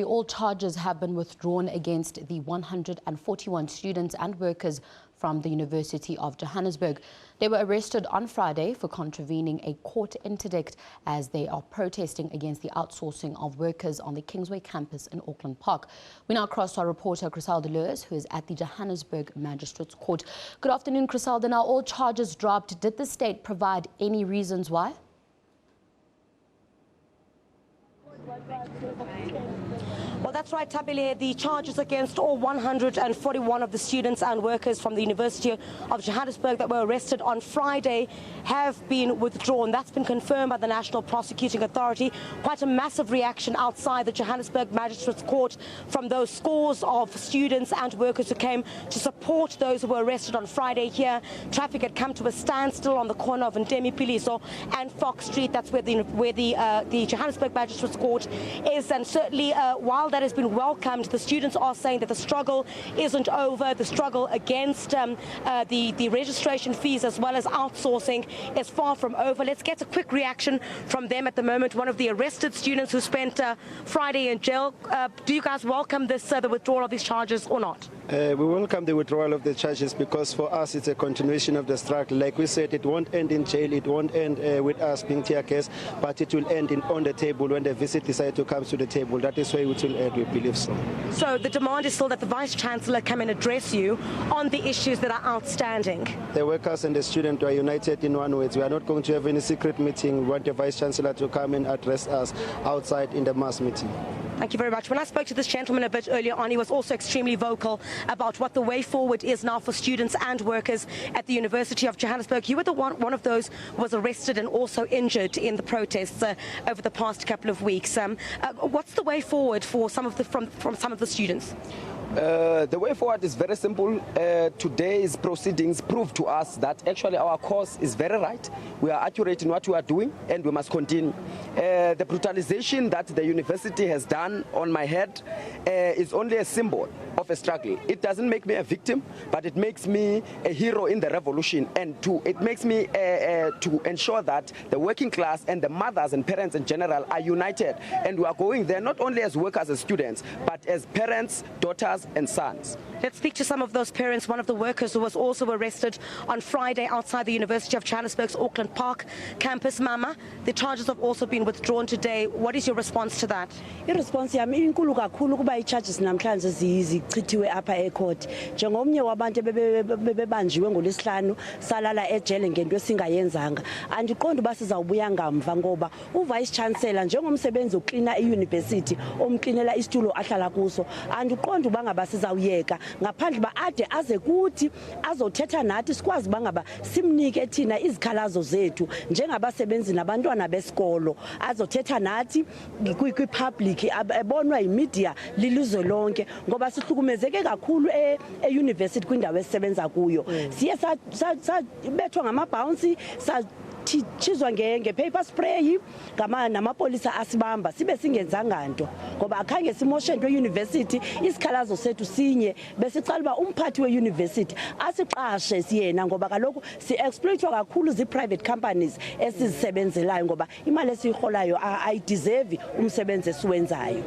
All charges have been withdrawn against the 141 students and workers from the University of Johannesburg. They were arrested on Friday for contravening a court interdict as they are protesting against the outsourcing of workers on the Kingsway Campus in Auckland Park. We now cross to our reporter Griselda Lewis, who is at the Johannesburg Magistrates Court. Good afternoon, Griselda. Now, all charges dropped. Did the state provide any reasons why? Well, that's right, Tabile. The charges against all 141 of the students and workers from the University of Johannesburg that were arrested on Friday have been withdrawn. That's been confirmed by the National Prosecuting Authority. Quite a massive reaction outside the Johannesburg Magistrates Court from those scores of students and workers who came to support those who were arrested on Friday here. Traffic had come to a standstill on the corner of Ndemi Piliso and Fox Street. That's where the Johannesburg Magistrates Court is. And certainly, while that has been welcomed, the students are saying that the struggle isn't over. The struggle against the registration fees as well as outsourcing is far from over. Let's get a quick reaction from them at the moment. One of the arrested students who spent Friday in jail. Do you guys welcome this, the withdrawal of these charges or not? We welcome the withdrawal of the charges because for us it's a continuation of the struggle. Like we said, it won't end in jail, it won't end with us being tear gas, but it will end on the table when the visit decide to come to the table. That is where it will end, we believe so. So the demand is still that the Vice-Chancellor come and address you on the issues that are outstanding? The workers and the students are united in one way. We are not going to have any secret meeting. We want the Vice-Chancellor to come and address us outside in the mass meeting. Thank you very much. When I spoke to this gentleman a bit earlier on, he was also extremely vocal about what the way forward is now for students and workers at the University of Johannesburg. You were one of those who was arrested and also injured in the protests over the past couple of weeks. What's the way forward for some of from some of the students? The way forward is very simple. Today's proceedings prove to us that actually our course is very right. We are accurate in what we are doing and we must continue. The brutalization that the university has done on my head is only a symbol of a struggle. It doesn't make me a victim, but it makes me a hero in the revolution, and it makes me to ensure that the working class and the mothers and parents in general are united, and we are going there not only as workers and students, but as parents, daughters and sons. Let's speak to some of those parents. One of the workers who was also arrested on Friday outside the University of Johannesburg's Auckland Park campus. Mama, the charges have also been withdrawn today. What is your response to that? Response yami inkulu kakhulu kuba i-charges namhlanje zichithiwe apha ecourt. Njengomnye wabantu bebanjiwe ngolesihlanu salala ejele ngento esingayenzanga. Andiqondi uba sizawubuya ngamva ngoba uvice chancellor njengomsebenzi uklina iuniversity omklinela isitulo ahlala kuso. Andiqondi uba ngaba sizawuyeka ngaphandle ba ade aze kuthi azothetha nathi sikwazi bangaba simnike thina izikhalazo zethu njengabasebenzi nabantwana besikolo, azothetha nathi kwi-public ebonwa yimedia lilizwe lonke ngoba sihlukumezeke kakhulu e-university kwindawo esisebenza kuyo. Siye sabethwa ngamabounce chizwa nge-paper spray namapolisa asibamba sibe singenzanga nto ngoba akhange simoshe nto e-university. Isikhalazo sethu sinye besicala uba umphathi we-university asiqashe siyena ngoba kaloku si-exploitwa kakhulu zi-private companies esizisebenzelayo ngoba imali esiyirholayo ayideserve umsebenzi esiwenzayo.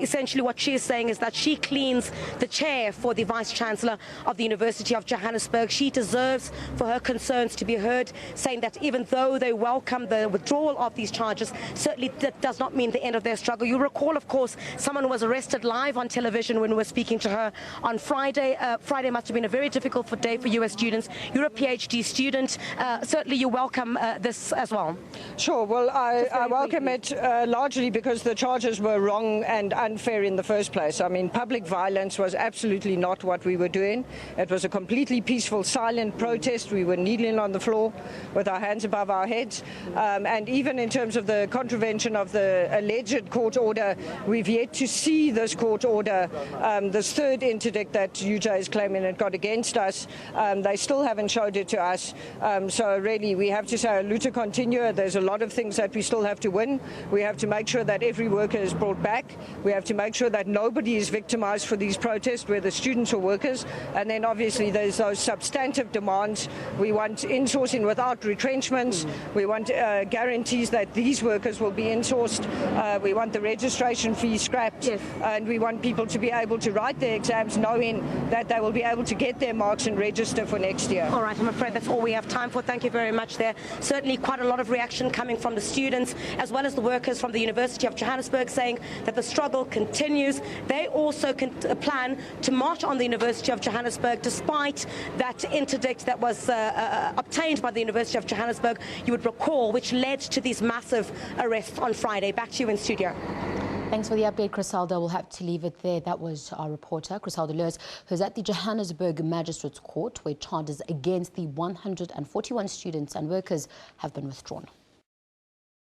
Essentially what she is saying is that she cleans the chair for the Vice-Chancellor of the University of Johannesburg. She deserves for her concerns to be heard, saying that even though they welcome the withdrawal of these charges, certainly that does not mean the end of their struggle. You recall, of course, someone who was arrested live on television when we were speaking to her on Friday. Friday must have been a very difficult day for you as students. You're a PhD student. Certainly you welcome this as well. Sure. Well, I welcome it largely because the charges were wrong and unfair in the first place. I mean, public violence was absolutely not what we were doing. It was a completely peaceful, silent protest. We were kneeling on the floor with our hands above our heads. And even in terms of the contravention of the alleged court order, we've yet to see this court order, this third interdict that UJ is claiming it got against us. They still haven't showed it to us. So really, we have to say, luta continua. There's a lot of things that we still have to win. We have to make sure that every worker is brought back. We have to make sure that nobody is victimized for these protests, whether students or workers. And then obviously there's those substantive demands. We want insourcing without retrenchment. retrenchments. We want guarantees that these workers will be insourced. We want the registration fee scrapped. Yes. And we want people to be able to write their exams knowing that they will be able to get their marks and register for next year. All right, I'm afraid that's all we have time for. Thank you very much there. Certainly quite a lot of reaction coming from the students as well as the workers from the University of Johannesburg saying that the struggle continues. They also plan to march on the University of Johannesburg despite that interdict that was obtained by the University of Johannesburg, you would recall, which led to these massive arrests on Friday. Back to you in studio. Thanks for the update, Crisalda. We'll have to leave it there. That was our reporter, Crisalda Lewis, who's at the Johannesburg Magistrates Court, where charges against the 141 students and workers have been withdrawn.